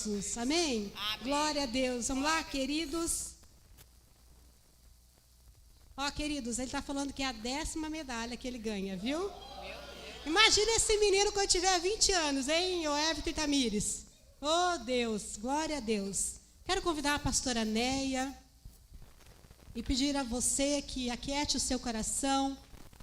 Jesus. Amém? Amém? Glória a Deus. Vamos lá, queridos. Ó, queridos, ele está falando que é a 10ª medalha que ele ganha, viu? Imagina esse menino quando tiver 20 anos, hein, o Everton Tamires. Oh, Deus, glória a Deus. Quero convidar a pastora Neia e pedir a você que aquiete o seu coração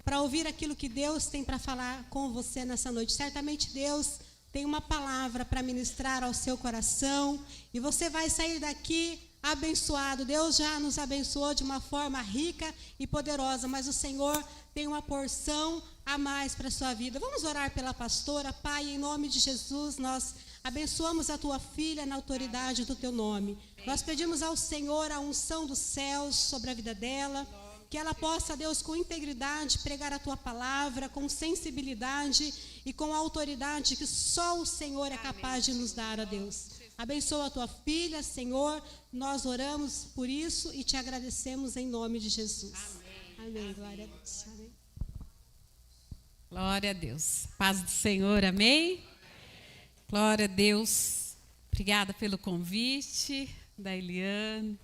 para ouvir aquilo que Deus tem para falar com você nessa noite. Certamente Deus tem uma palavra para ministrar ao seu coração e você vai sair daqui abençoado. Deus já nos abençoou de uma forma rica e poderosa, mas o Senhor tem uma porção a mais para a sua vida. Vamos orar pela pastora. Pai, em nome de Jesus, nós abençoamos a tua filha na autoridade do teu nome. Nós pedimos ao Senhor a unção dos céus sobre a vida dela, que ela possa, Deus, com integridade, pregar a tua palavra, com sensibilidade e com autoridade que só o Senhor é capaz de nos dar, a Deus. Abençoa a tua filha, Senhor, nós oramos por isso e te agradecemos em nome de Jesus. Amém. Glória a Deus. Amém. Glória a Deus. Paz do Senhor, amém? Glória a Deus. Obrigada pelo convite da Eliane,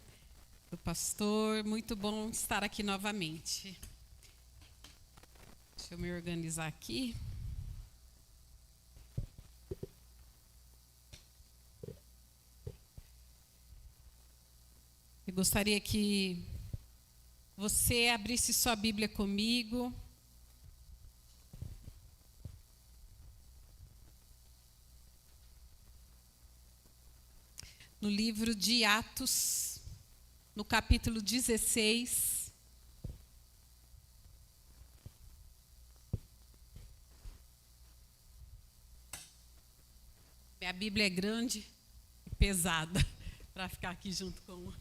do pastor. Muito bom estar aqui novamente. Deixa eu me organizar aqui. Eu gostaria que você abrisse sua Bíblia comigo. No livro de Atos, no capítulo 16. Minha Bíblia é grande e pesada para ficar aqui junto com...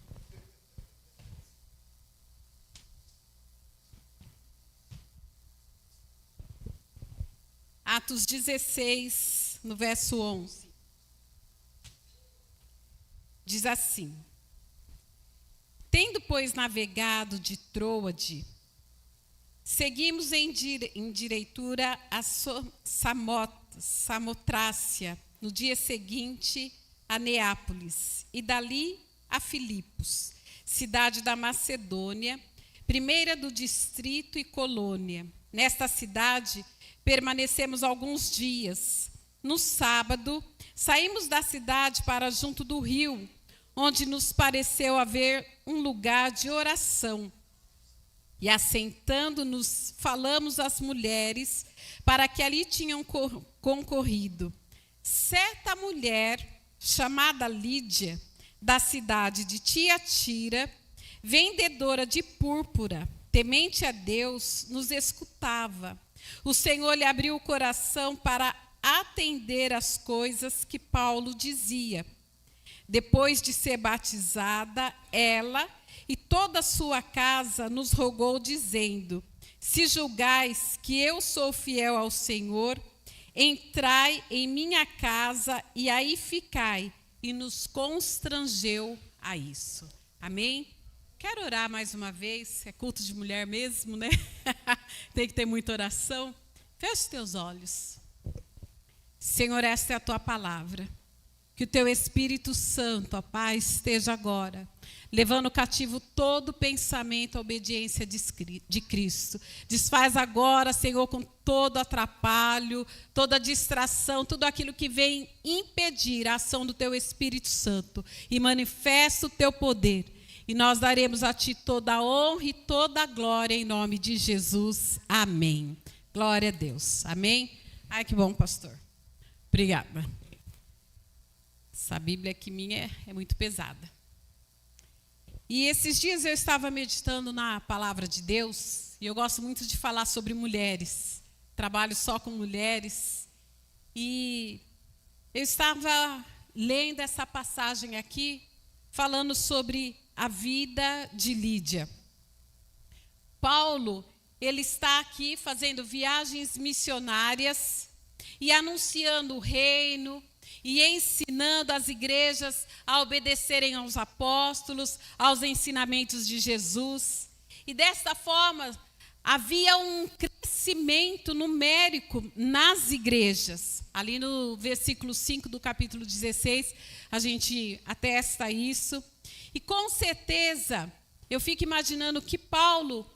Atos 16, no verso 11. Diz assim: tendo, pois, navegado de Troade, seguimos em direitura a Samotrácia, no dia seguinte a Neápolis, e dali a Filipos, cidade da Macedônia, primeira do distrito e colônia. Nesta cidade permanecemos alguns dias. No sábado, saímos da cidade para junto do rio, onde nos pareceu haver um lugar de oração. E assentando-nos, falamos às mulheres para que ali tinham concorrido. Certa mulher, chamada Lídia, da cidade de Tiatira, vendedora de púrpura, temente a Deus, nos escutava. O Senhor lhe abriu o coração para atender às coisas que Paulo dizia. Depois de ser batizada, ela e toda a sua casa nos rogou, dizendo: se julgais que eu sou fiel ao Senhor, entrai em minha casa e aí ficai. E nos constrangeu a isso. Amém? Quero orar mais uma vez. É culto de mulher mesmo, né? Tem que ter muita oração. Feche os teus olhos. Senhor, esta é a tua palavra. Que o teu Espírito Santo, ó Pai, esteja agora, levando cativo todo pensamento à obediência de Cristo. Desfaz agora, Senhor, com todo atrapalho, toda distração, tudo aquilo que vem impedir a ação do teu Espírito Santo. E manifesta o teu poder. E nós daremos a ti toda a honra e toda a glória em nome de Jesus. Amém. Glória a Deus. Amém. Ai, que bom, pastor. Obrigada. Essa Bíblia aqui minha é muito pesada. E esses dias eu estava meditando na palavra de Deus, e eu gosto muito de falar sobre mulheres. Trabalho só com mulheres. E eu estava lendo essa passagem aqui, falando sobre a vida de Lídia. Paulo, ele está aqui fazendo viagens missionárias e anunciando o reino e ensinando as igrejas a obedecerem aos apóstolos, aos ensinamentos de Jesus. E desta forma, havia um crescimento numérico nas igrejas. Ali no versículo 5 do capítulo 16, a gente atesta isso. E com certeza, eu fico imaginando que Paulo,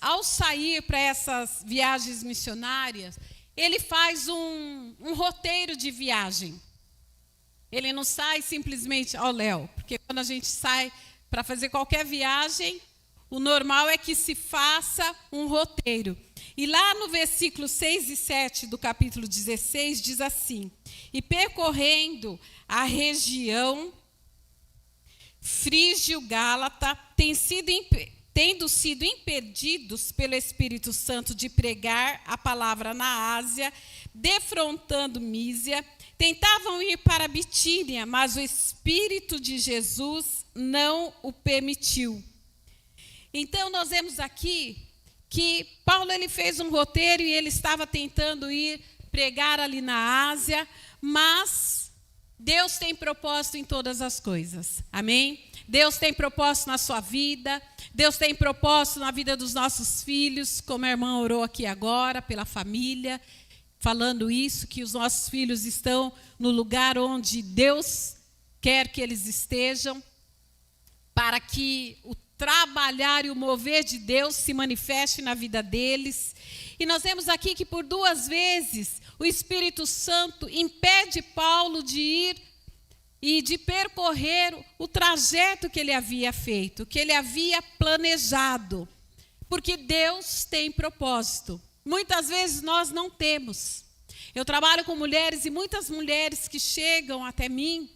ao sair para essas viagens missionárias, ele faz um roteiro de viagem. Ele não sai simplesmente ao léu, porque quando a gente sai para fazer qualquer viagem, o normal é que se faça um roteiro. E lá no versículo 6 e 7 do capítulo 16, diz assim: e percorrendo a região frígio-gálata, tendo sido impedidos pelo Espírito Santo de pregar a palavra na Ásia, defrontando Mísia, tentavam ir para Bitínia, mas o Espírito de Jesus não o permitiu. Então, nós vemos aqui que Paulo ele fez um roteiro e ele estava tentando ir pregar ali na Ásia, mas Deus tem propósito em todas as coisas. Amém? Deus tem propósito na sua vida, Deus tem propósito na vida dos nossos filhos, como a irmã orou aqui agora, pela família, falando isso, que os nossos filhos estão no lugar onde Deus quer que eles estejam, para que o trabalhar e o mover de Deus se manifeste na vida deles. E nós vemos aqui que por 2 vezes o Espírito Santo impede Paulo de ir e de percorrer o trajeto que ele havia feito, que ele havia planejado, porque Deus tem propósito. Muitas vezes nós não temos. Eu trabalho com mulheres e muitas mulheres que chegam até mim,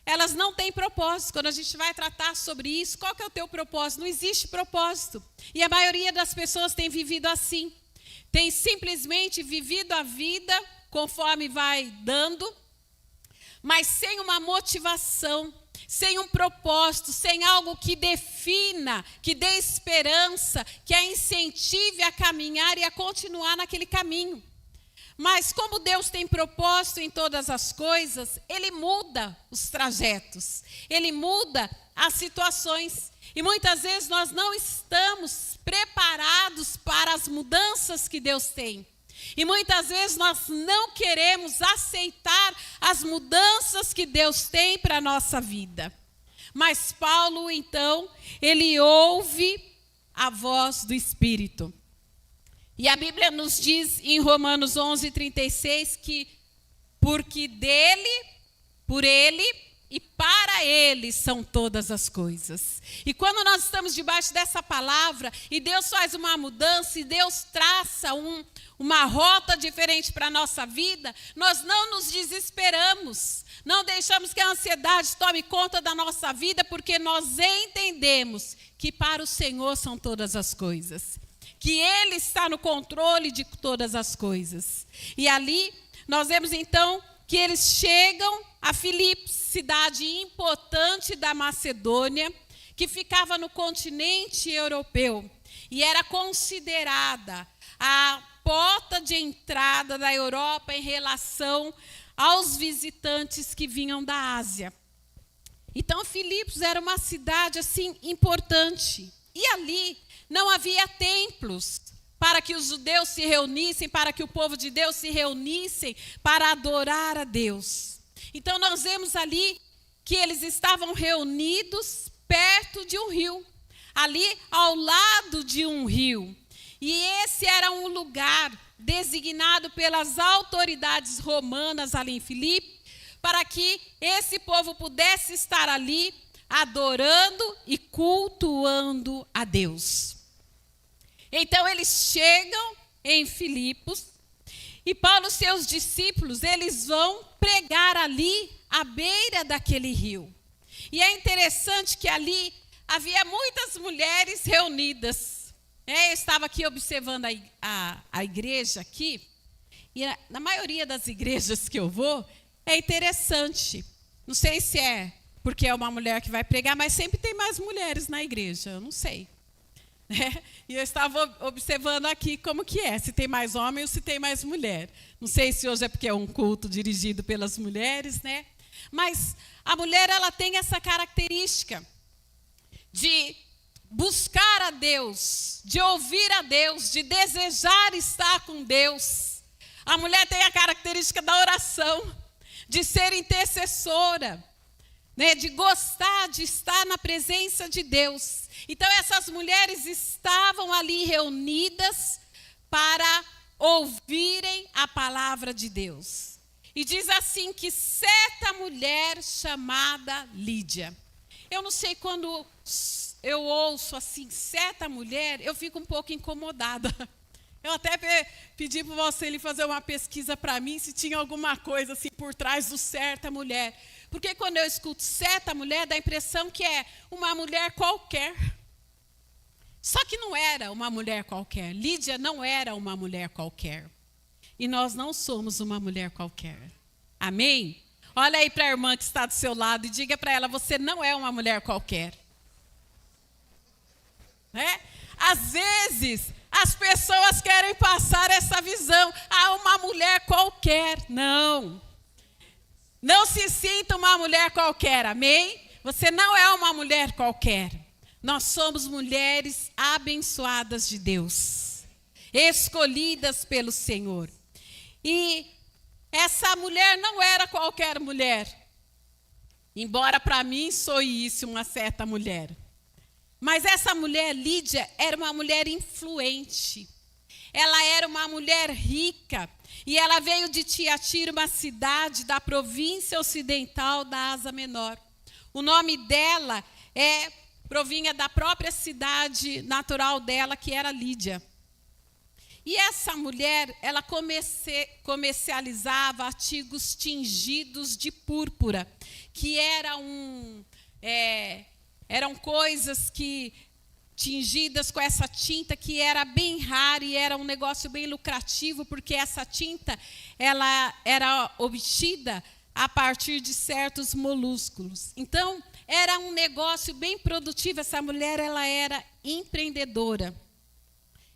elas não têm propósito. Quando a gente vai tratar sobre isso, qual que é o teu propósito? Não existe propósito. E a maioria das pessoas tem vivido assim. Tem simplesmente vivido a vida conforme vai dando, mas sem uma motivação, sem um propósito, sem algo que defina, que dê esperança, que a incentive a caminhar e a continuar naquele caminho. Mas como Deus tem propósito em todas as coisas, Ele muda os trajetos, Ele muda as situações. E muitas vezes nós não estamos preparados para as mudanças que Deus tem. E muitas vezes nós não queremos aceitar as mudanças que Deus tem para a nossa vida. Mas Paulo, então, ele ouve a voz do Espírito. E a Bíblia nos diz em Romanos 11:36 que porque dele, por ele e para ele são todas as coisas. E quando nós estamos debaixo dessa palavra e Deus faz uma mudança e Deus traça uma rota diferente para a nossa vida, nós não nos desesperamos, não deixamos que a ansiedade tome conta da nossa vida, porque nós entendemos que para o Senhor são todas as coisas, que Ele está no controle de todas as coisas. E ali nós vemos então que eles chegam a Filipos, cidade importante da Macedônia, que ficava no continente europeu e era considerada a porta de entrada da Europa em relação aos visitantes que vinham da Ásia. Então, Filipos era uma cidade assim importante. E ali não havia templos para que os judeus se reunissem, para que o povo de Deus se reunissem para adorar a Deus. Então, nós vemos ali que eles estavam reunidos perto de um rio, ali ao lado de um rio. E esse era um lugar designado pelas autoridades romanas ali em Filipe, para que esse povo pudesse estar ali adorando e cultuando a Deus. Então eles chegam em Filipos e Paulo e seus discípulos, eles vão pregar ali à beira daquele rio. E é interessante que ali havia muitas mulheres reunidas. Eu estava aqui observando a igreja aqui, e na maioria das igrejas que eu vou, é interessante. Não sei se é porque é uma mulher que vai pregar, mas sempre tem mais mulheres na igreja, eu não sei. E eu estava observando aqui como que é, se tem mais homem ou se tem mais mulher. Não sei se hoje é porque é um culto dirigido pelas mulheres, né? Mas a mulher, ela tem essa característica de buscar a Deus, de ouvir a Deus, de desejar estar com Deus. A mulher tem a característica da oração, de ser intercessora, né, de gostar de estar na presença de Deus. Então essas mulheres estavam ali reunidas para ouvirem a palavra de Deus. E diz assim que certa mulher chamada Lídia. Eu não sei, quando eu ouço assim, certa mulher, eu fico um pouco incomodada. Eu até pedi para você ele fazer uma pesquisa para mim, se tinha alguma coisa assim por trás do certa mulher. Porque quando eu escuto certa mulher, dá a impressão que é uma mulher qualquer. Só que não era uma mulher qualquer. Lídia não era uma mulher qualquer. E nós não somos uma mulher qualquer. Amém? Olha aí para a irmã que está do seu lado e diga para ela, você não é uma mulher qualquer. Né? Às vezes, as pessoas querem passar essa visão. Ah, uma mulher qualquer. Não. Não se sinta uma mulher qualquer, amém? Você não é uma mulher qualquer. Nós somos mulheres abençoadas de Deus, escolhidas pelo Senhor. E essa mulher não era qualquer mulher, embora para mim soísse uma certa mulher. Mas essa mulher, Lídia, era uma mulher influente. Ela era uma mulher rica. E ela veio de Tiatira, uma cidade da província ocidental da Ásia Menor. O nome dela provinha da própria cidade natural dela, que era Lídia. E essa mulher, ela comercializava artigos tingidos de púrpura, que eram coisas que tingidas com essa tinta que era bem rara e era um negócio bem lucrativo, porque essa tinta ela era obtida a partir de certos moluscos. Então, era um negócio bem produtivo. Essa mulher ela era empreendedora.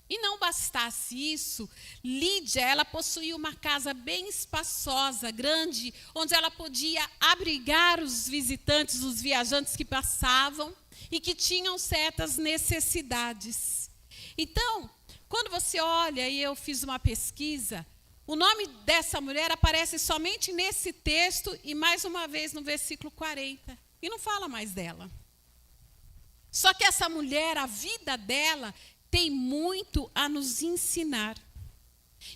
E não bastasse isso, Lídia ela possuía uma casa bem espaçosa, grande, onde ela podia abrigar os visitantes, os viajantes que passavam e que tinham certas necessidades. Então, quando você olha, e eu fiz uma pesquisa, o nome dessa mulher aparece somente nesse texto e mais uma vez no versículo 40. E não fala mais dela. Só que essa mulher, a vida dela, tem muito a nos ensinar.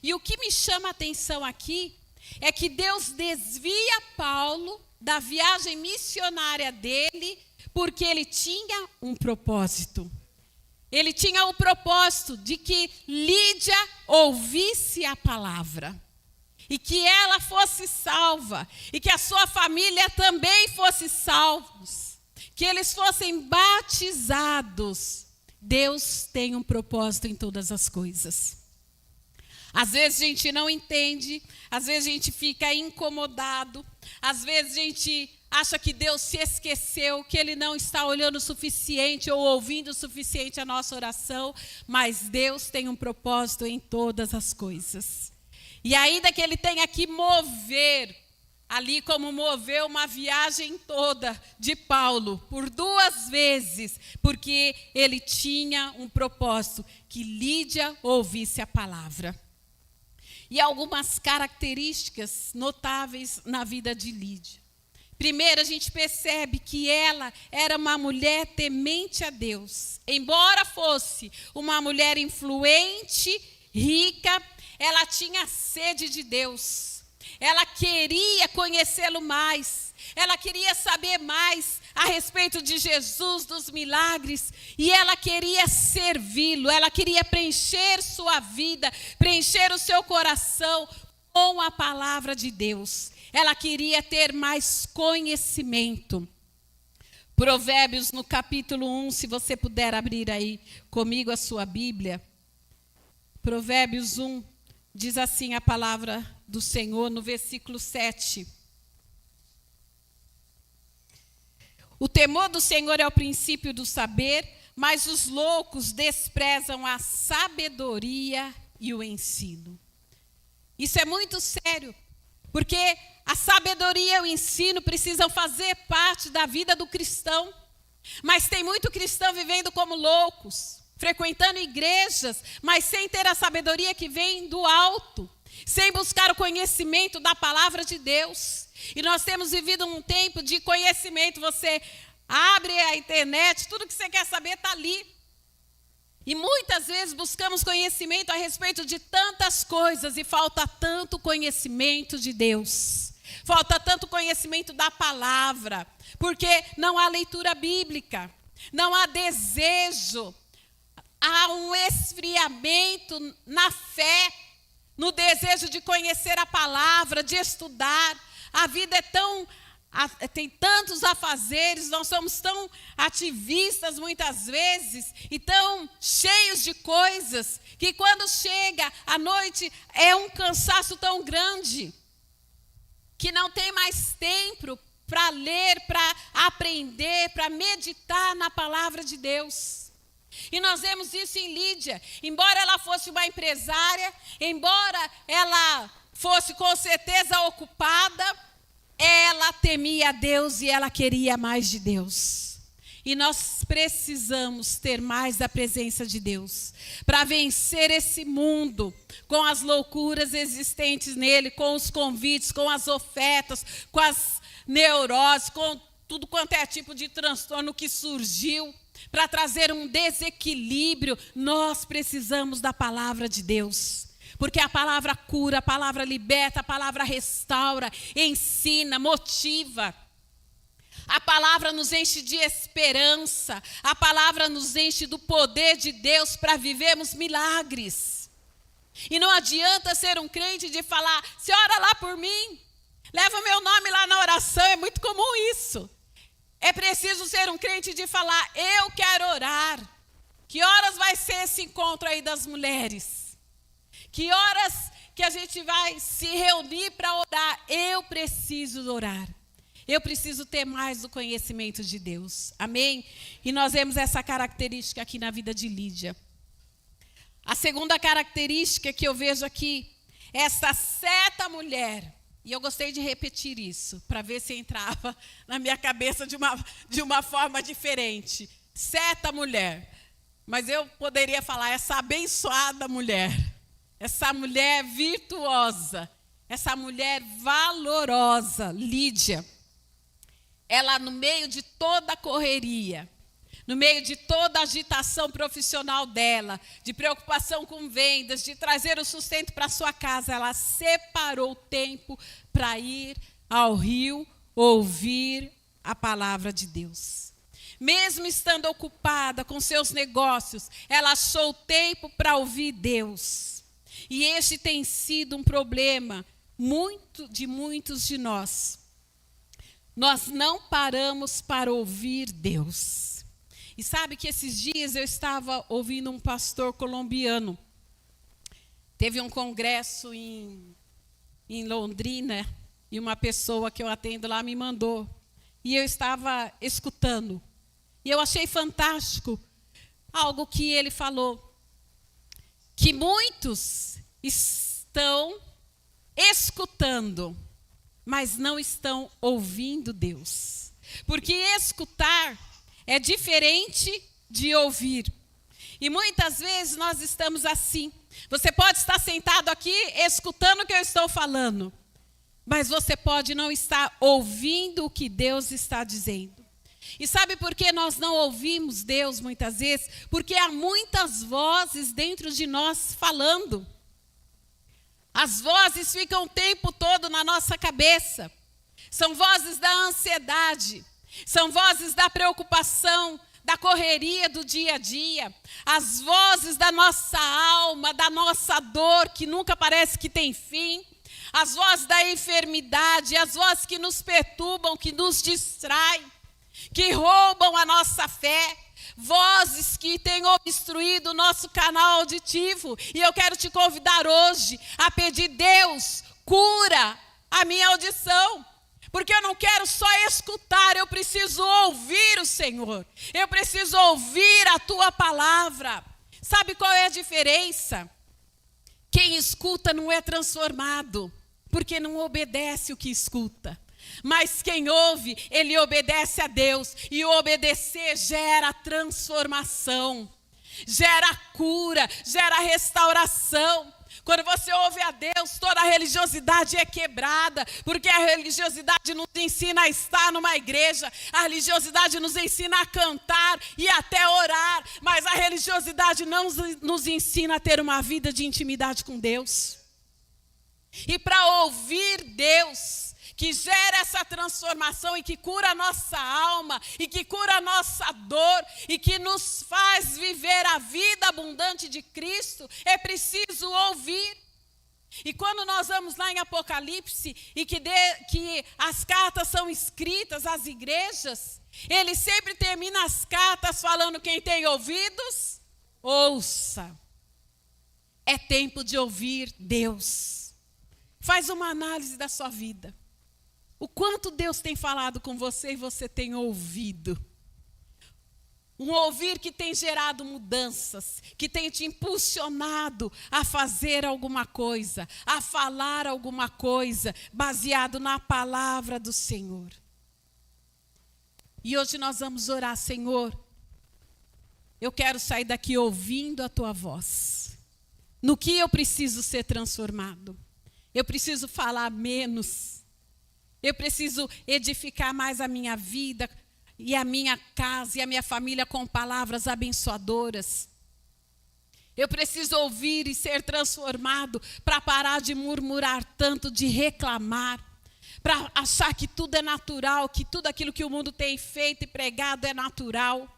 E o que me chama a atenção aqui é que Deus desvia Paulo da viagem missionária dele, porque ele tinha um propósito. Ele tinha o propósito de que Lídia ouvisse a palavra. E que ela fosse salva. E que a sua família também fosse salvos. Que eles fossem batizados. Deus tem um propósito em todas as coisas. Às vezes a gente não entende. Às vezes a gente fica incomodado. Às vezes a gente acha que Deus se esqueceu, que Ele não está olhando o suficiente ou ouvindo o suficiente a nossa oração, mas Deus tem um propósito em todas as coisas. E ainda que Ele tenha que mover, ali como moveu uma viagem toda de Paulo, por 2 vezes, porque ele tinha um propósito, que Lídia ouvisse a palavra. E algumas características notáveis na vida de Lídia. Primeiro, a gente percebe que ela era uma mulher temente a Deus. Embora fosse uma mulher influente, rica, ela tinha sede de Deus. Ela queria conhecê-lo mais. Ela queria saber mais a respeito de Jesus, dos milagres. E ela queria servi-lo. Ela queria preencher sua vida, preencher o seu coração com a palavra de Deus. Ela queria ter mais conhecimento. Provérbios, no capítulo 1, se você puder abrir aí comigo a sua Bíblia. Provérbios 1, diz assim a palavra do Senhor, no versículo 7. O temor do Senhor é o princípio do saber, mas os loucos desprezam a sabedoria e o ensino. Isso é muito sério, porque a sabedoria e o ensino precisam fazer parte da vida do cristão. Mas tem muito cristão vivendo como loucos, frequentando igrejas, mas sem ter a sabedoria que vem do alto, sem buscar o conhecimento da palavra de Deus. E nós temos vivido um tempo de conhecimento. Você abre a internet, tudo que você quer saber está ali. E muitas vezes buscamos conhecimento a respeito de tantas coisas e falta tanto conhecimento de Deus. Falta tanto conhecimento da palavra, porque não há leitura bíblica, não há desejo, há um esfriamento na fé, no desejo de conhecer a palavra, de estudar. A vida tem tantos afazeres, nós somos tão ativistas muitas vezes e tão cheios de coisas, que quando chega a noite é um cansaço tão grande, que não tem mais tempo para ler, para aprender, para meditar na palavra de Deus. E nós vemos isso em Lídia. Embora ela fosse uma empresária, embora ela fosse com certeza ocupada, ela temia a Deus e ela queria mais de Deus. E nós precisamos ter mais da presença de Deus para vencer esse mundo com as loucuras existentes nele, com os convites, com as ofertas, com as neuroses, com tudo quanto é tipo de transtorno que surgiu para trazer um desequilíbrio. Nós precisamos da palavra de Deus. Porque a palavra cura, a palavra liberta, a palavra restaura, ensina, motiva. A palavra nos enche de esperança. A palavra nos enche do poder de Deus para vivermos milagres. E não adianta ser um crente de falar: "Se ora lá por mim, leva o meu nome lá na oração". É muito comum isso. É preciso ser um crente de falar: "Eu quero orar". Que horas vai ser esse encontro aí das mulheres? Que horas que a gente vai se reunir para orar? Eu preciso orar. Eu preciso ter mais do conhecimento de Deus. Amém? E nós vemos essa característica aqui na vida de Lídia. A segunda característica que eu vejo aqui, essa certa mulher, e eu gostei de repetir isso, para ver se entrava na minha cabeça de uma forma diferente. Certa mulher. Mas eu poderia falar essa abençoada mulher. Essa mulher virtuosa, essa mulher valorosa, Lídia. Ela, no meio de toda a correria, no meio de toda a agitação profissional dela, de preocupação com vendas, de trazer o sustento para sua casa, ela separou tempo para ir ao rio ouvir a palavra de Deus. Mesmo estando ocupada com seus negócios, ela achou tempo para ouvir Deus. E este tem sido um problema de muitos de nós. Nós não paramos para ouvir Deus. E sabe que esses dias eu estava ouvindo um pastor colombiano. Teve um congresso em Londrina e uma pessoa que eu atendo lá me mandou. E eu estava escutando. E eu achei fantástico algo que ele falou. Que muitos estão escutando, mas não estão ouvindo Deus. Porque escutar é diferente de ouvir. E muitas vezes nós estamos assim. Você pode estar sentado aqui escutando o que eu estou falando, mas você pode não estar ouvindo o que Deus está dizendo. E sabe por que nós não ouvimos Deus muitas vezes? Porque há muitas vozes dentro de nós falando. As vozes ficam o tempo todo na nossa cabeça. São vozes da ansiedade, são vozes da preocupação, da correria do dia a dia. As vozes da nossa alma, da nossa dor, que nunca parece que tem fim. As vozes da enfermidade, as vozes que nos perturbam, que nos distraem, que roubam a nossa fé, vozes que têm obstruído o nosso canal auditivo. E eu quero te convidar hoje a pedir: Deus, cura a minha audição, porque eu não quero só escutar, eu preciso ouvir o Senhor, eu preciso ouvir a Tua palavra. Sabe qual é a diferença? Quem escuta não é transformado, porque não obedece o que escuta. Mas quem ouve, ele obedece a Deus. E o obedecer gera transformação, gera cura, gera restauração. Quando você ouve a Deus, toda a religiosidade é quebrada, porque a religiosidade nos ensina a estar numa igreja, a religiosidade nos ensina a cantar e até orar, mas a religiosidade não nos ensina a ter uma vida de intimidade com Deus. E para ouvir Deus, que gera essa transformação e que cura a nossa alma, e que cura a nossa dor, e que nos faz viver a vida abundante de Cristo, é preciso ouvir. E quando nós vamos lá em Apocalipse, e que as cartas são escritas às igrejas, ele sempre termina as cartas falando: quem tem ouvidos, ouça. É tempo de ouvir Deus. Faz uma análise da sua vida. O quanto Deus tem falado com você e você tem ouvido. Um ouvir que tem gerado mudanças, que tem te impulsionado a fazer alguma coisa, a falar alguma coisa, baseado na palavra do Senhor. E hoje nós vamos orar: Senhor, eu quero sair daqui ouvindo a tua voz. No que eu preciso ser transformado? Eu preciso falar menos. Eu preciso edificar mais a minha vida e a minha casa e a minha família com palavras abençoadoras. Eu preciso ouvir e ser transformado para parar de murmurar tanto, de reclamar, para achar que tudo é natural, que tudo aquilo que o mundo tem feito e pregado é natural.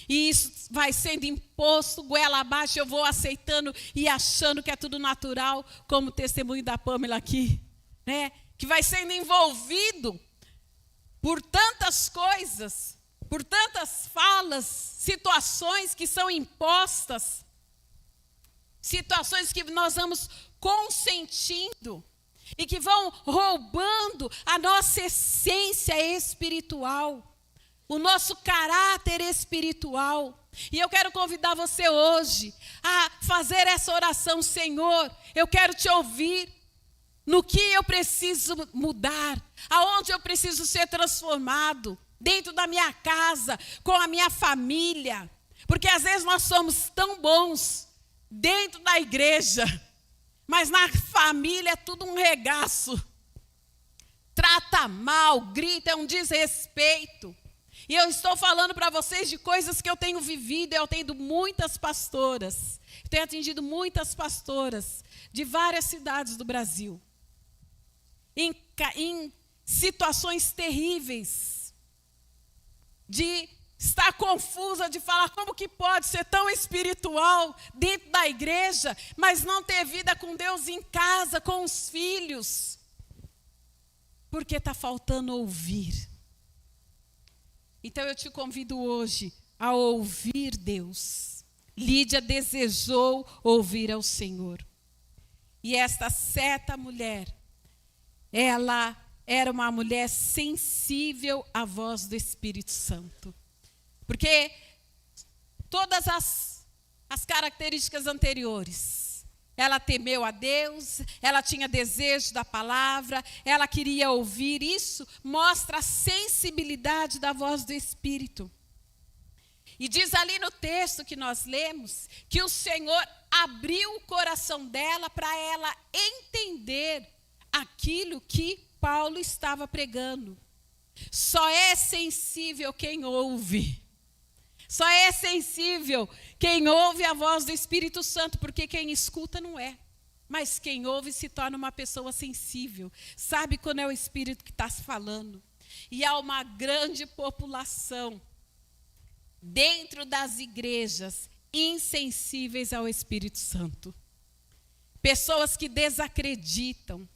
E isso vai sendo imposto, goela abaixo, eu vou aceitando e achando que é tudo natural, como o testemunho da Pamela aqui, né? Que vai sendo envolvido por tantas coisas, por tantas falas, situações que são impostas, situações que nós vamos consentindo e que vão roubando a nossa essência espiritual, o nosso caráter espiritual. E eu quero convidar você hoje a fazer essa oração: Senhor, eu quero te ouvir. No que eu preciso mudar, aonde eu preciso ser transformado, dentro da minha casa, com a minha família. Porque às vezes nós somos tão bons dentro da igreja, mas na família é tudo um regaço. Trata mal, grita, é um desrespeito. E eu estou falando para vocês de coisas que eu tenho vivido. Eu tenho muitas pastoras, tenho atendido muitas pastoras de várias cidades do Brasil. Em situações terríveis, de estar confusa, de falar: como que pode ser tão espiritual dentro da igreja, mas não ter vida com Deus em casa, com os filhos? Porque está faltando ouvir. Então eu te convido hoje a ouvir Deus. Lídia desejou ouvir ao Senhor. E esta certa mulher, ela era uma mulher sensível à voz do Espírito Santo. Porque todas as características anteriores, ela temeu a Deus, ela tinha desejo da palavra, ela queria ouvir. Isso mostra a sensibilidade da voz do Espírito. E diz ali no texto que nós lemos, que o Senhor abriu o coração dela para ela entender aquilo que Paulo estava pregando. Só é sensível quem ouve. Só é sensível quem ouve a voz do Espírito Santo, porque quem escuta não é. Mas quem ouve se torna uma pessoa sensível. Sabe quando é o Espírito que está se falando. E há uma grande população dentro das igrejas insensíveis ao Espírito Santo. Pessoas que desacreditam.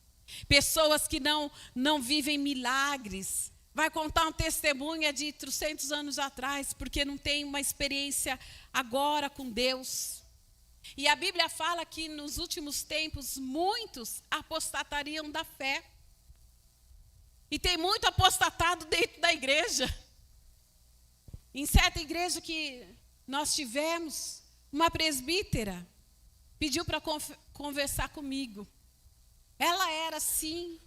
Pessoas que não vivem milagres. Vai contar um testemunho de 300 anos atrás, porque não tem uma experiência agora com Deus. E a Bíblia fala que nos últimos tempos muitos apostatariam da fé. E tem muito apostatado dentro da igreja. Em certa igreja que nós tivemos, uma presbítera pediu para conversar comigo. Ela era, sim,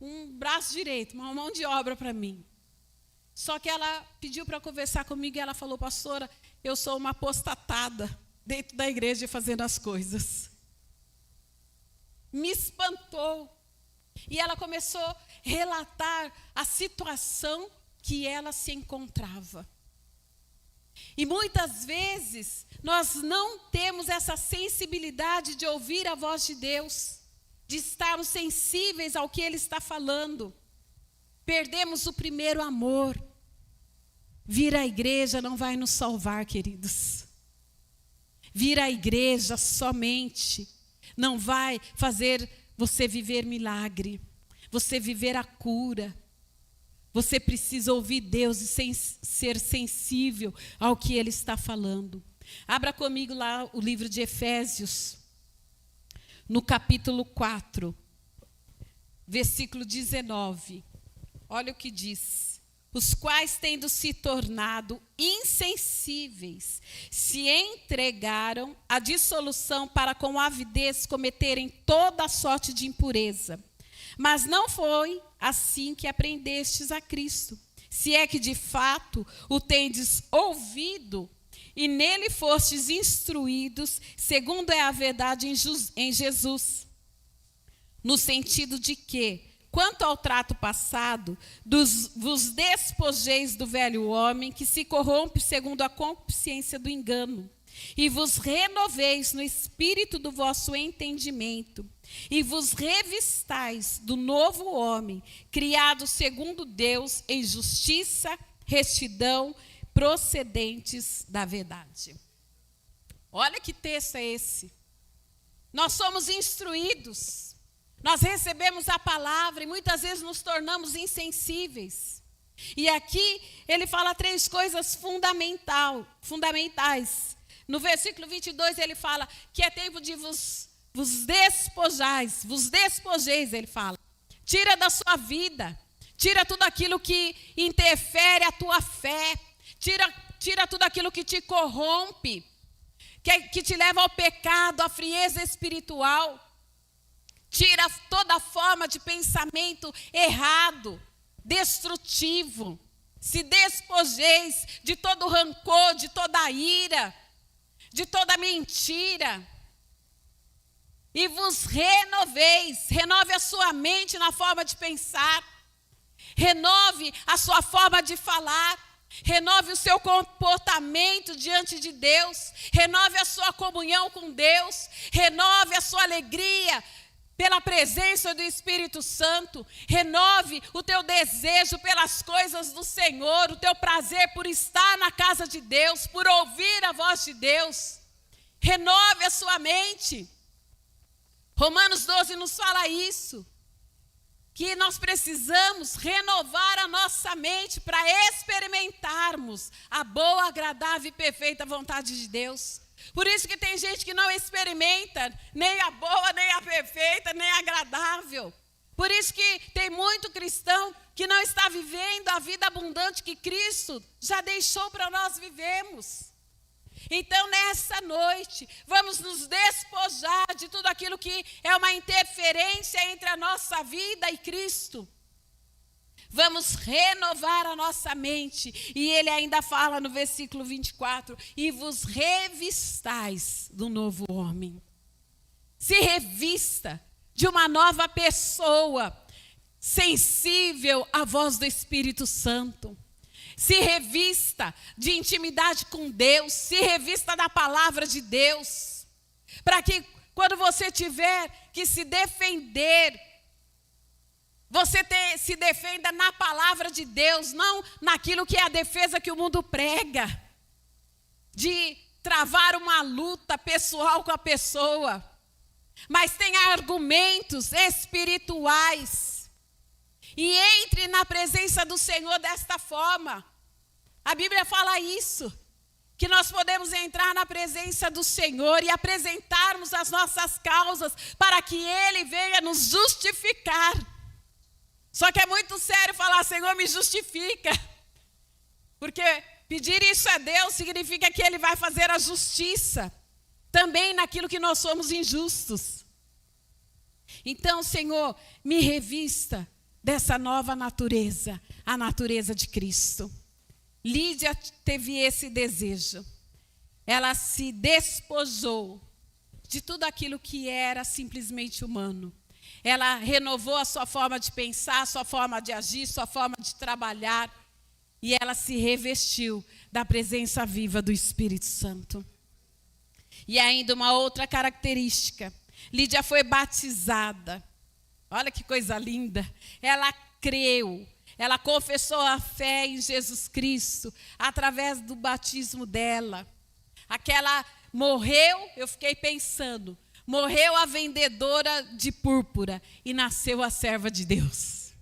um braço direito, uma mão de obra para mim. Só que ela pediu para conversar comigo e ela falou: pastora, eu sou uma apostatada dentro da igreja fazendo as coisas. Me espantou. E ela começou a relatar a situação que ela se encontrava. E muitas vezes nós não temos essa sensibilidade de ouvir a voz de Deus, de estarmos sensíveis ao que Ele está falando. Perdemos o primeiro amor. Vir à igreja não vai nos salvar, queridos. Vir à igreja somente não vai fazer você viver milagre, você viver a cura. Você precisa ouvir Deus e ser sensível ao que Ele está falando. Abra comigo lá o livro de Efésios, no capítulo 4, versículo 19. Olha o que diz: os quais, tendo se tornado insensíveis, se entregaram à dissolução para com avidez cometerem toda a sorte de impureza. Mas não foi assim que aprendestes a Cristo, se é que de fato o tendes ouvido e nele fostes instruídos, segundo é a verdade em Jesus. No sentido de que, quanto ao trato passado, vos despojeis do velho homem que se corrompe segundo a concupiscência do engano, e vos renoveis no espírito do vosso entendimento, e vos revistais do novo homem, criado segundo Deus em justiça, retidão, procedentes da verdade. Olha que texto é esse. Nós somos instruídos, nós recebemos a palavra e muitas vezes nos tornamos insensíveis. E aqui ele fala 3 coisas fundamentais. No versículo 22 ele fala que é tempo de vos despojeis, ele fala. Tira da sua vida, tira tudo aquilo que interfere a tua fé, tira tudo aquilo que te corrompe, que te leva ao pecado, à frieza espiritual. Tira toda forma de pensamento errado, destrutivo. Se despojeis de todo rancor, de toda ira, de toda mentira. E vos renoveis. Renove a sua mente na forma de pensar. Renove a sua forma de falar. Renove o seu comportamento diante de Deus. Renove a sua comunhão com Deus. Renove a sua alegria pela presença do Espírito Santo. Renove o teu desejo pelas coisas do Senhor, o teu prazer por estar na casa de Deus, por ouvir a voz de Deus. Renove a sua mente. Romanos 12 nos fala isso, que nós precisamos renovar a nossa mente para experimentarmos a boa, agradável e perfeita vontade de Deus. Por isso que tem gente que não experimenta nem a boa, nem a perfeita, nem a agradável. Por isso que tem muito cristão que não está vivendo a vida abundante que Cristo já deixou para nós vivermos. Então, nessa noite, vamos nos despojar de tudo aquilo que é uma interferência entre a nossa vida e Cristo. Vamos renovar a nossa mente. E ele ainda fala no versículo 24: e vos revistais do novo homem. Se revista de uma nova pessoa, sensível à voz do Espírito Santo. Se revista de intimidade com Deus, se revista da palavra de Deus, para que quando você tiver que se defender, você se defenda na palavra de Deus, não naquilo que é a defesa que o mundo prega, de travar uma luta pessoal com a pessoa, mas tenha argumentos espirituais. E entre na presença do Senhor desta forma. A Bíblia fala isso, que nós podemos entrar na presença do Senhor e apresentarmos as nossas causas para que Ele venha nos justificar. Só que é muito sério falar: Senhor, me justifica. Porque pedir isso a Deus significa que Ele vai fazer a justiça também naquilo que nós somos injustos. Então, Senhor, me revista dessa nova natureza, a natureza de Cristo. Lídia teve esse desejo. Ela se despojou de tudo aquilo que era simplesmente humano. Ela renovou a sua forma de pensar, a sua forma de agir, sua forma de trabalhar. E ela se revestiu da presença viva do Espírito Santo. E ainda uma outra característica. Lídia foi batizada. Olha que coisa linda. Ela creu. Ela confessou a fé em Jesus Cristo através do batismo dela. Aquela morreu, eu fiquei pensando, morreu a vendedora de púrpura e nasceu a serva de Deus.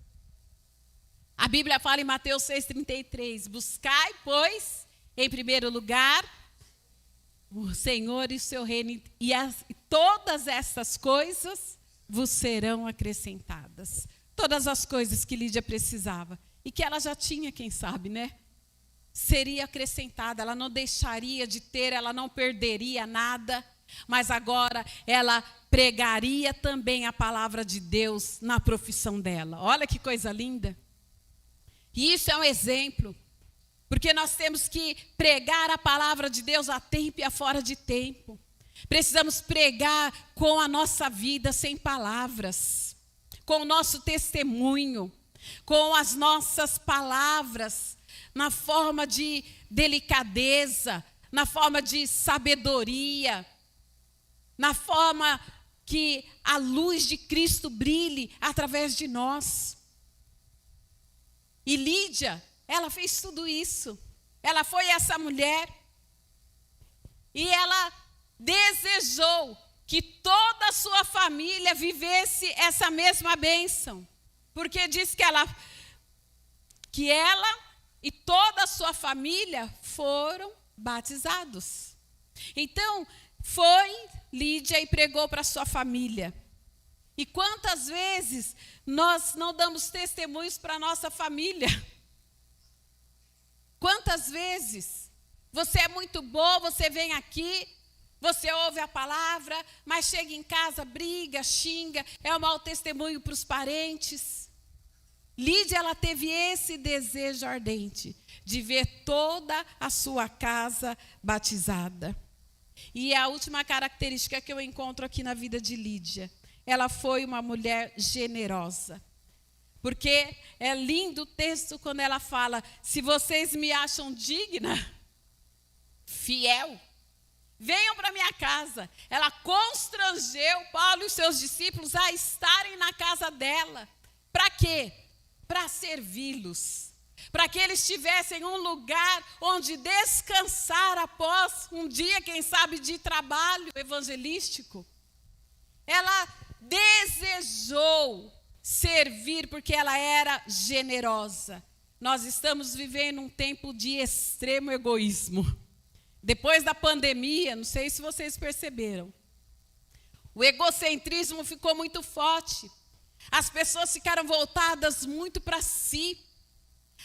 A Bíblia fala em Mateus 6,33, buscai, pois, em primeiro lugar, o Senhor e o seu reino, e todas essas coisas vos serão acrescentadas. Todas as coisas que Lídia precisava, e que ela já tinha, quem sabe, né? Seria acrescentada, ela não deixaria de ter, ela não perderia nada, mas agora ela pregaria também a palavra de Deus na profissão dela. Olha que coisa linda. E isso é um exemplo, porque nós temos que pregar a palavra de Deus a tempo e a fora de tempo. Precisamos pregar com a nossa vida sem palavras, com o nosso testemunho, com as nossas palavras, na forma de delicadeza, na forma de sabedoria, na forma que a luz de Cristo brilhe através de nós. E Lídia, ela fez tudo isso. Ela foi essa mulher e ela desejou que toda a sua família vivesse essa mesma bênção. Porque diz que ela e toda a sua família foram batizados. Então, foi Lídia e pregou para a sua família. E quantas vezes nós não damos testemunhos para a nossa família? Quantas vezes você é muito bom, você vem aqui, você ouve a palavra, mas chega em casa, briga, xinga, é um mau testemunho para os parentes. Lídia, ela teve esse desejo ardente de ver toda a sua casa batizada. E a última característica que eu encontro aqui na vida de Lídia, ela foi uma mulher generosa. Porque é lindo o texto quando ela fala, se vocês me acham digna, fiel, venham para minha casa. Ela constrangeu Paulo e os seus discípulos a estarem na casa dela. Para quê? Para servi-los, para que eles tivessem um lugar onde descansar após um dia, quem sabe, de trabalho evangelístico. Ela desejou servir porque ela era generosa. Nós estamos vivendo um tempo de extremo egoísmo. Depois da pandemia, não sei se vocês perceberam, o egocentrismo ficou muito forte. As pessoas ficaram voltadas muito para si.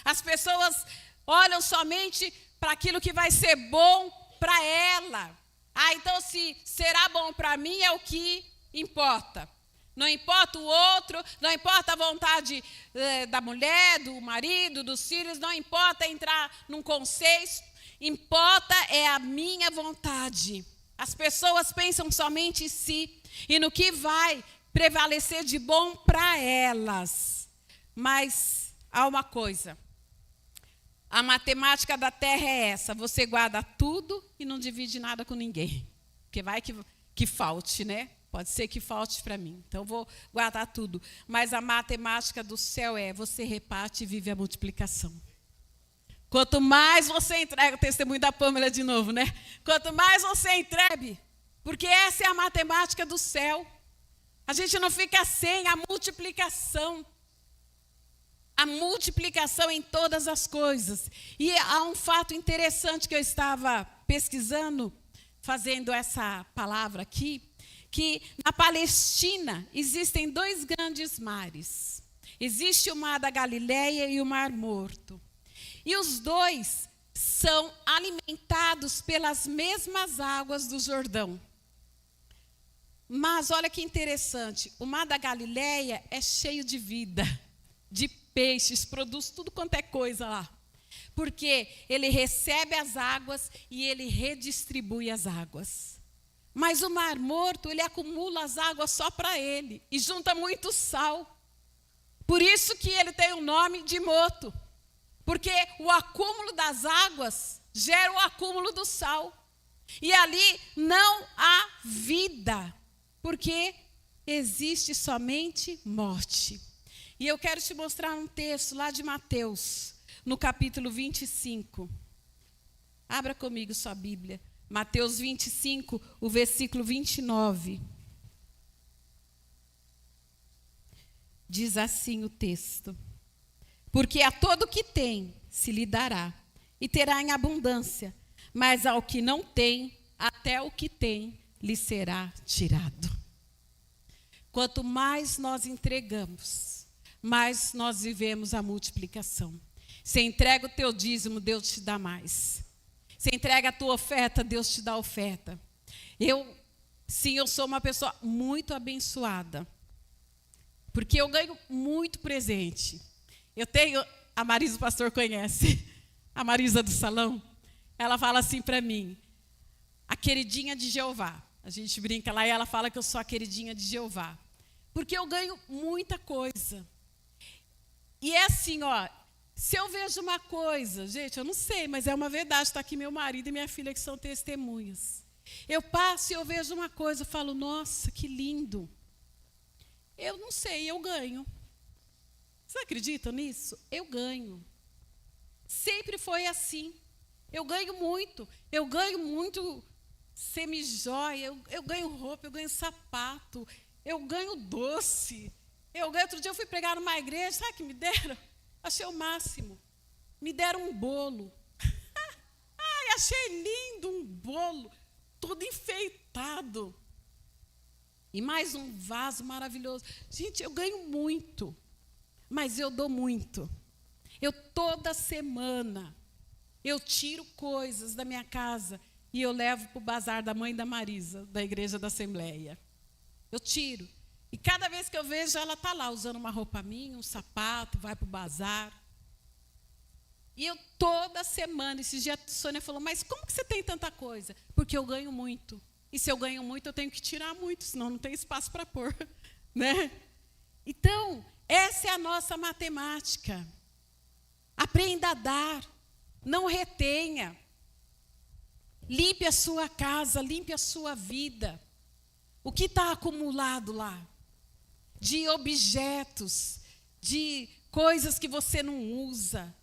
As pessoas olham somente para aquilo que vai ser bom para ela. Então se será bom para mim é o que importa. Não importa o outro, não importa a vontade da mulher, do marido, dos filhos, não importa entrar num consenso, importa é a minha vontade. As pessoas pensam somente em si e no que vai prevalecer de bom para elas. Mas há uma coisa, a matemática da terra é essa, você guarda tudo e não divide nada com ninguém, porque vai que falte, né? Pode ser que falte para mim, então eu vou guardar tudo. Mas a matemática do céu é, você reparte e vive a multiplicação. Quanto mais você entrega, o testemunho da Pâmela de novo, né? Quanto mais você entregue, porque essa é a matemática do céu. A gente não fica sem a multiplicação. A multiplicação em todas as coisas. E há um fato interessante que eu estava pesquisando, fazendo essa palavra aqui, que na Palestina existem 2 grandes mares. Existe o Mar da Galileia e o Mar Morto. E os 2 são alimentados pelas mesmas águas do Jordão. Mas olha que interessante, o Mar da Galileia é cheio de vida, de peixes, produz tudo quanto é coisa lá. Porque ele recebe as águas e ele redistribui as águas. Mas o Mar Morto, ele acumula as águas só para ele e junta muito sal. Por isso que ele tem o nome de Moto. Porque o acúmulo das águas gera o acúmulo do sal. E ali não há vida, porque existe somente morte. E eu quero te mostrar um texto lá de Mateus, no capítulo 25. Abra comigo sua Bíblia. Mateus 25, o versículo 29. Diz assim o texto: porque a todo que tem se lhe dará, e terá em abundância, mas ao que não tem, até o que tem lhe será tirado. Quanto mais nós entregamos, mais nós vivemos a multiplicação. Você entrega o teu dízimo, Deus te dá mais. Você entrega a tua oferta, Deus te dá oferta. Eu sou uma pessoa muito abençoada, porque eu ganho muito presente. Eu tenho, a Marisa, o pastor conhece, a Marisa do salão, ela fala assim para mim, a queridinha de Jeová. A gente brinca lá e ela fala que eu sou a queridinha de Jeová. Porque eu ganho muita coisa. E é assim, ó, se eu vejo uma coisa, gente, eu não sei, mas é uma verdade, está aqui meu marido e minha filha que são testemunhas. Eu passo e eu vejo uma coisa, eu falo, nossa, que lindo. Eu não sei, eu ganho. Você acredita nisso? Eu ganho. Sempre foi assim. Eu ganho muito semijóia, eu ganho roupa, eu ganho sapato, eu ganho doce. Outro dia eu fui pregar numa igreja, sabe o que me deram? Achei o máximo. Me deram um bolo. Ai, achei lindo um bolo, todo enfeitado. E mais um vaso maravilhoso. Gente, eu ganho muito, mas eu dou muito. Eu toda semana, eu tiro coisas da minha casa e eu levo para o bazar da mãe da Marisa, da Igreja da Assembleia. Eu tiro. E cada vez que eu vejo, ela está lá, usando uma roupa minha, um sapato, vai para o bazar. E eu toda semana, esses dias a Sônia falou, mas como que você tem tanta coisa? Porque eu ganho muito. E se eu ganho muito, eu tenho que tirar muito, senão não tem espaço para pôr. Né? Então, essa é a nossa matemática. Aprenda a dar, não retenha. Limpe a sua casa, limpe a sua vida. O que está acumulado lá? De objetos, de coisas que você não usa.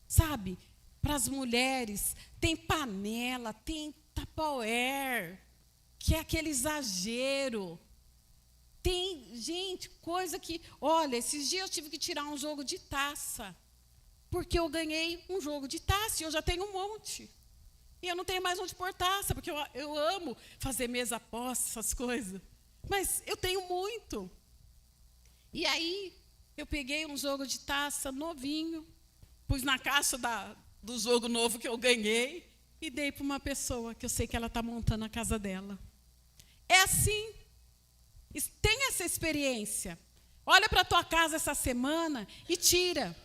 Sabe? Para as mulheres, tem panela, tem Tupperware, que é aquele exagero. Tem, gente, coisa que... Olha, esses dias eu tive que tirar um jogo de taça, porque eu ganhei um jogo de taça e eu já tenho um monte. E eu não tenho mais onde pôr taça, porque eu amo fazer mesa posta, essas coisas. Mas eu tenho muito. E aí, eu peguei um jogo de taça novinho, pus na caixa do jogo novo que eu ganhei e dei para uma pessoa que eu sei que ela está montando a casa dela. É assim. Tem essa experiência. Olha para a tua casa essa semana e tira.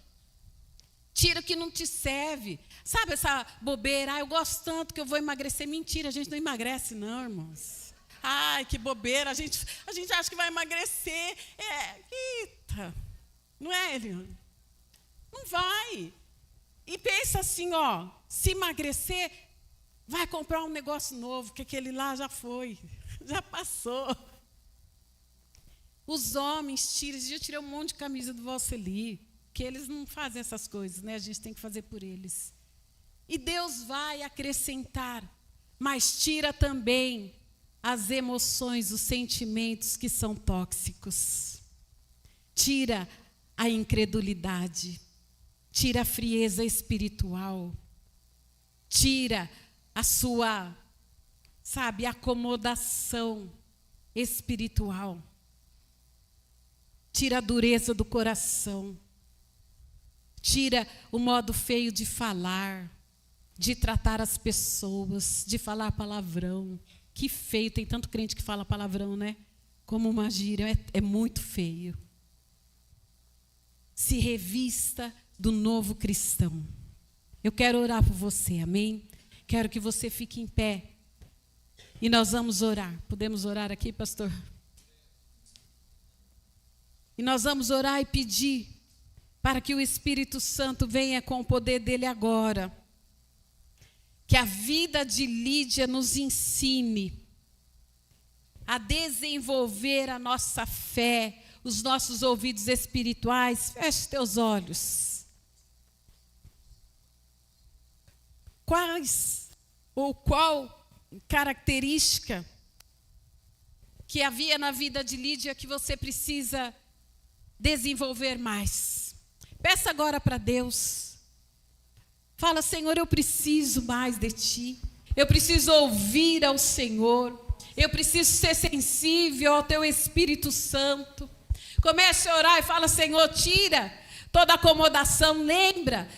Tira o que não te serve. Sabe essa bobeira? Eu gosto tanto que eu vou emagrecer. Mentira, a gente não emagrece não, irmãos. Ai, que bobeira. A gente acha que vai emagrecer. Eita. Não é, Eliane? Não vai. E pensa assim, ó, se emagrecer, vai comprar um negócio novo, que aquele lá já foi, já passou. Os homens tiram, eu tirei um monte de camisa do Valceli, que eles não fazem essas coisas, né? A gente tem que fazer por eles. E Deus vai acrescentar, mas tira também as emoções, os sentimentos que são tóxicos. Tira a incredulidade, tira a frieza espiritual, tira a sua, sabe, acomodação espiritual, tira a dureza do coração, tira o modo feio de falar, de tratar as pessoas, de falar palavrão. Que feio, tem tanto crente que fala palavrão, né? Como uma gíria, é muito feio. se revista do novo cristão. Eu quero orar por você, amém? Quero que você fique em pé. E nós vamos orar. Podemos orar aqui, pastor? E nós vamos orar e pedir para que o Espírito Santo venha com o poder dele agora. Que a vida de Lídia nos ensine a desenvolver a nossa fé, os nossos ouvidos espirituais. Feche teus olhos. Qual característica que havia na vida de Lídia que você precisa desenvolver mais? Peça agora para Deus. Fala, Senhor, eu preciso mais de Ti. Eu preciso ouvir ao Senhor. Eu preciso ser sensível ao Teu Espírito Santo. Comece a orar e fala, Senhor, tira toda acomodação. Lembra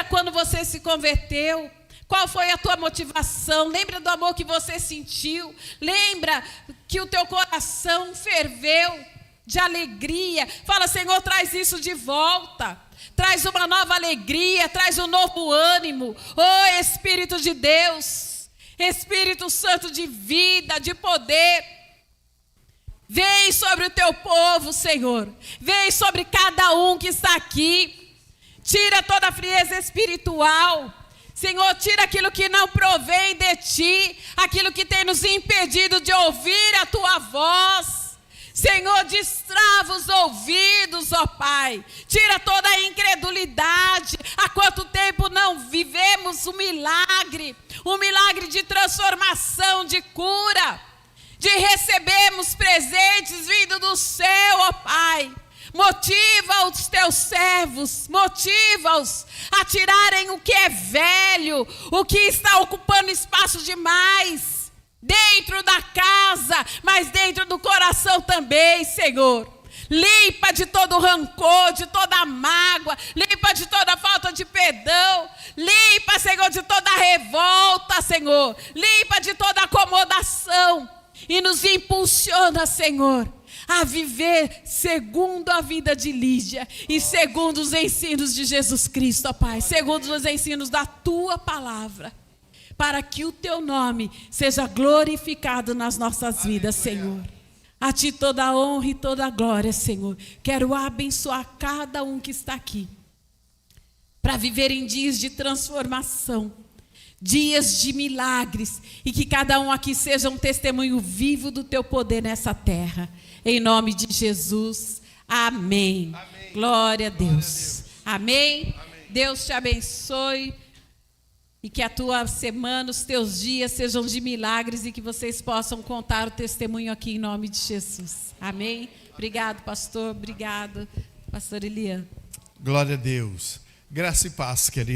quando você se converteu. Qual foi a tua motivação? Lembra do amor que você sentiu? Lembra que o teu coração ferveu de alegria? Fala, Senhor, traz isso de volta. Traz uma nova alegria, traz um novo ânimo. Oh, Espírito de Deus, Espírito Santo de vida, de poder. Vem sobre o teu povo, Senhor. Vem sobre cada um que está aqui. Tira toda a frieza espiritual. Senhor, tira aquilo que não provém de Ti, aquilo que tem nos impedido de ouvir a Tua voz. Senhor, destrava os ouvidos, ó Pai. Tira toda a incredulidade. Há quanto tempo não vivemos um milagre de transformação, de cura, de recebermos presentes vindo do céu, ó Pai. Motiva os teus servos, motiva-os a tirarem o que é velho, o que está ocupando espaço demais, dentro da casa, mas dentro do coração também, Senhor. Limpa de todo rancor, de toda mágoa, limpa de toda falta de perdão, limpa, Senhor, de toda revolta, Senhor, limpa de toda acomodação e nos impulsiona, Senhor, a viver segundo a vida de Lídia e segundo os ensinos de Jesus Cristo, ó Pai, segundo os ensinos da Tua palavra, para que o Teu nome seja glorificado nas nossas vidas, Senhor. A Ti toda a honra e toda a glória, Senhor. Quero abençoar cada um que está aqui, para viver em dias de transformação, dias de milagres, e que cada um aqui seja um testemunho vivo do Teu poder nessa terra. Em nome de Jesus, amém. Amém. Glória a Deus. Amém. Amém. Deus te abençoe e que a tua semana, os teus dias sejam de milagres e que vocês possam contar o testemunho aqui em nome de Jesus. Amém. Obrigado, pastor. Obrigado, pastor Elian. Glória a Deus. Graça e paz, querido.